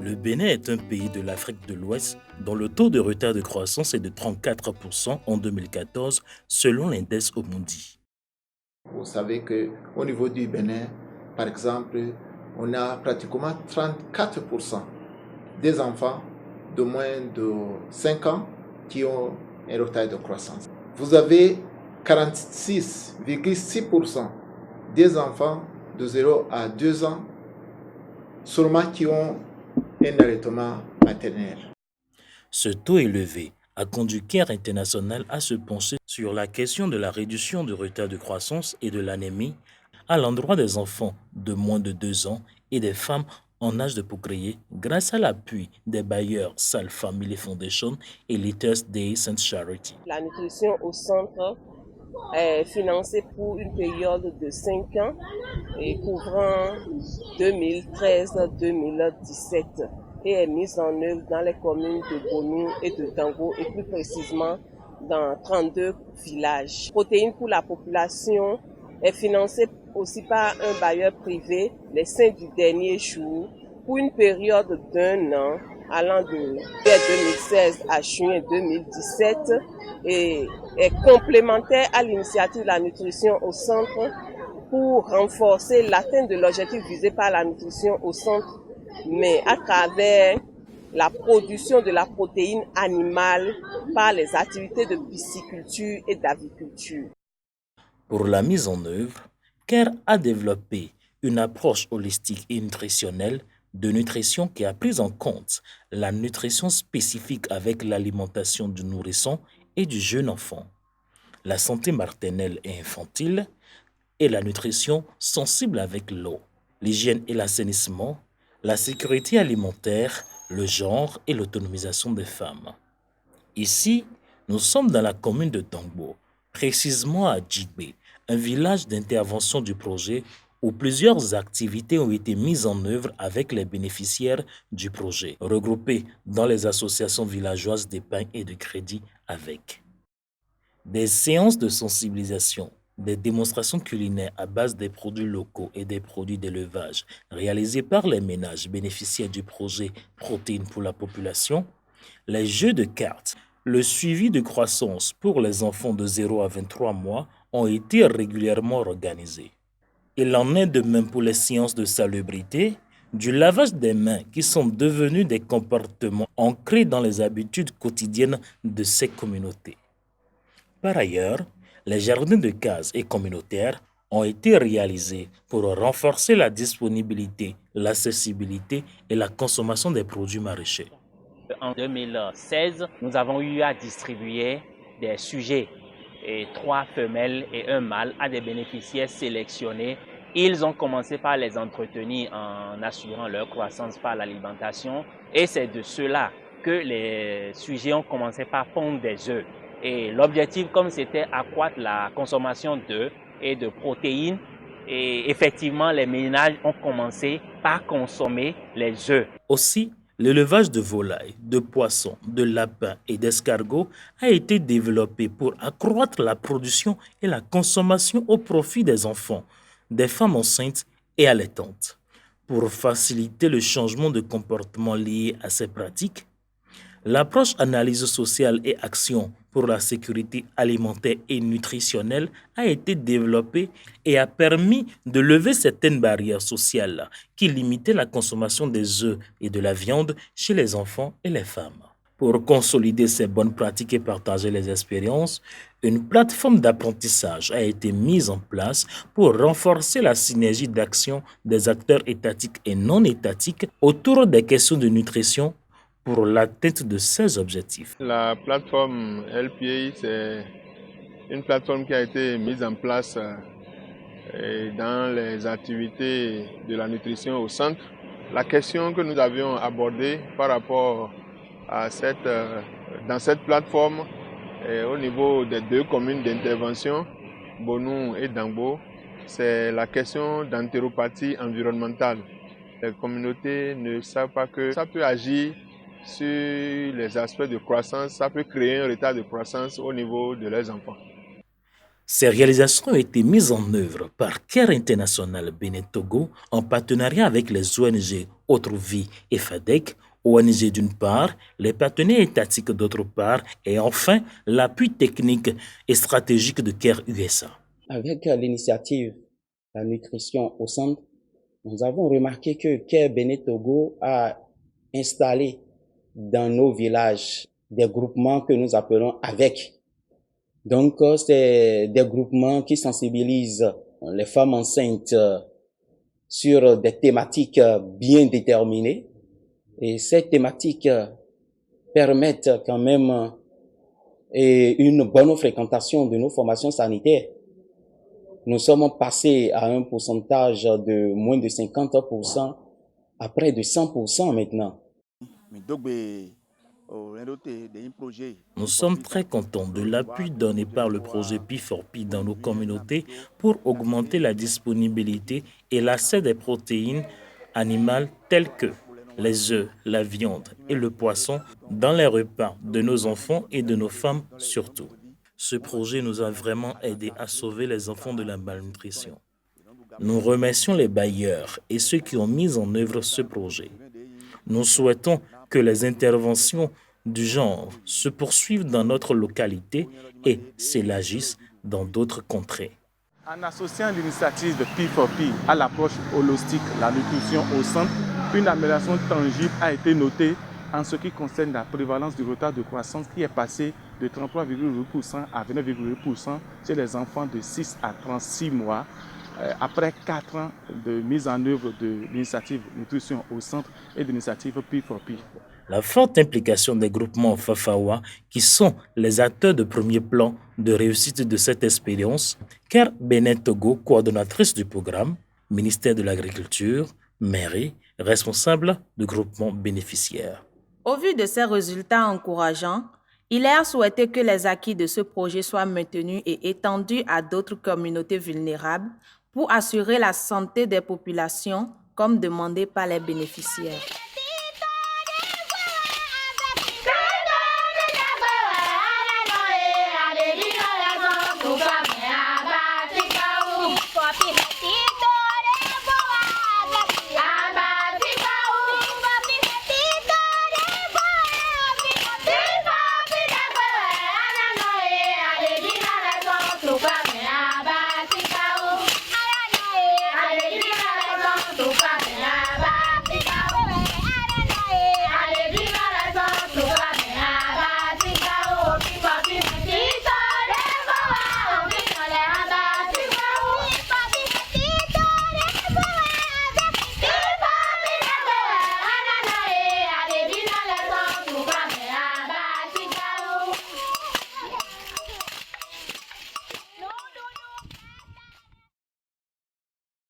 Le Bénin est un pays de l'Afrique de l'Ouest dont le taux de retard de croissance est de 34% en 2014 selon l'index Omondi. Vous savez qu'au niveau du Bénin, par exemple, on a pratiquement 34% des enfants de moins de 5 ans qui ont un retard de croissance. Vous avez 46,6% des enfants de 0 à 2 ans seulement qui ont un allaitement maternel. Ce taux élevé a conduit Care International à se pencher sur la question de la réduction du retard de croissance et de l'anémie à l'endroit des enfants de moins de 2 ans et des femmes en âge de procréer grâce à l'appui des bailleurs Sal Family Foundation et Little Day Saint Charity. La nutrition au centre est financée pour une période de 5 ans et couvrant 2013-2017 et est mise en œuvre dans les communes de Bonou et de Dango et plus précisément dans 32 villages. Protéines pour la population est financée aussi par un bailleur privé, les Saints du dernier jour, pour une période d'1 an allant de juillet 2016 à juin 2017 et est complémentaire à l'initiative de la nutrition au centre pour renforcer l'atteinte de l'objectif visé par la nutrition au centre, mais à travers la production de la protéine animale par les activités de pisciculture et d'aviculture. Pour la mise en œuvre, Care a développé une approche holistique et nutritionnelle de nutrition qui a pris en compte la nutrition spécifique avec l'alimentation du nourrisson et du jeune enfant, la santé maternelle et infantile et la nutrition sensible avec l'eau, l'hygiène et l'assainissement, la sécurité alimentaire, le genre et l'autonomisation des femmes. Ici, nous sommes dans la commune de Dangbo, précisément à Djibé, un village d'intervention du projet où plusieurs activités ont été mises en œuvre avec les bénéficiaires du projet, regroupés dans les associations villageoises d'épargne et de crédit avec des séances de sensibilisation, des démonstrations culinaires à base des produits locaux et des produits d'élevage réalisés par les ménages bénéficiaires du projet Protéines pour la population, les jeux de cartes, le suivi de croissance pour les enfants de 0 à 23 mois ont été régulièrement organisés. Il en est de même pour les séances de salubrité, du lavage des mains qui sont devenus des comportements ancrés dans les habitudes quotidiennes de ces communautés. Par ailleurs, les jardins de cases et communautaires ont été réalisés pour renforcer la disponibilité, l'accessibilité et la consommation des produits maraîchers. En 2016, nous avons eu à distribuer des sujets, 3 femelles et 1 mâle, à des bénéficiaires sélectionnés. Ils ont commencé par les entretenir en assurant leur croissance par l'alimentation. Et c'est de cela que les sujets ont commencé par pondre des œufs. Et l'objectif, comme c'était accroître la consommation d'œufs et de protéines, et effectivement, les ménages ont commencé par consommer les œufs. Aussi, l'élevage de volailles, de poissons, de lapins et d'escargots a été développé pour accroître la production et la consommation au profit des enfants, des femmes enceintes et allaitantes. Pour faciliter le changement de comportement lié à ces pratiques, l'approche analyse sociale et action pour la sécurité alimentaire et nutritionnelle a été développée et a permis de lever certaines barrières sociales qui limitaient la consommation des œufs et de la viande chez les enfants et les femmes. Pour consolider ces bonnes pratiques et partager les expériences, une plateforme d'apprentissage a été mise en place pour renforcer la synergie d'action des acteurs étatiques et non étatiques autour des questions de nutrition pour l'atteinte de ces objectifs. La plateforme LPA, c'est une plateforme qui a été mise en place dans les activités de la nutrition au centre. La question que nous avions abordée par rapport à dans cette plateforme au niveau des 2 communes d'intervention, Bonou et Dangbo, c'est la question d'entéropathie environnementale. Les communautés ne savent pas que ça peut agir sur les aspects de croissance, ça peut créer un retard de croissance au niveau de leurs enfants. Ces réalisations ont été mises en œuvre par Care International Bénin Togo en partenariat avec les ONG Autre Vie et FADEC, ONG d'une part, les partenaires étatiques d'autre part, et enfin l'appui technique et stratégique de Care USA. Avec l'initiative La nutrition au centre, nous avons remarqué que Care Bénin Togo a installé dans nos villages des groupements que nous appelons AVEC. Donc, c'est des groupements qui sensibilisent les femmes enceintes sur des thématiques bien déterminées. Et ces thématiques permettent quand même une bonne fréquentation de nos formations sanitaires. Nous sommes passés à un pourcentage de moins de 50% à près de 100% maintenant. Nous sommes très contents de l'appui donné par le projet P4P dans nos communautés pour augmenter la disponibilité et l'accès des protéines animales telles que les œufs, la viande et le poisson dans les repas de nos enfants et de nos femmes surtout. Ce projet nous a vraiment aidé à sauver les enfants de la malnutrition. Nous remercions les bailleurs et ceux qui ont mis en œuvre ce projet. Nous souhaitons que les interventions du genre se poursuivent dans notre localité et s'élargissent dans d'autres contrées. En associant l'initiative de P4P à l'approche holistique, la nutrition au centre, une amélioration tangible a été notée en ce qui concerne la prévalence du retard de croissance qui est passé de 33,8% à 29,8% chez les enfants de 6 à 36 mois après 4 ans de mise en œuvre de l'initiative nutrition au centre et de l'initiative P4P. La forte implication des groupements Fafawa, qui sont les acteurs de premier plan de réussite de cette expérience, Care Bénin Togo, coordonnatrice du programme, ministère de l'Agriculture, mairie, responsable du groupement bénéficiaire. Au vu de ces résultats encourageants, il est à souhaiter que les acquis de ce projet soient maintenus et étendus à d'autres communautés vulnérables pour assurer la santé des populations comme demandé par les bénéficiaires.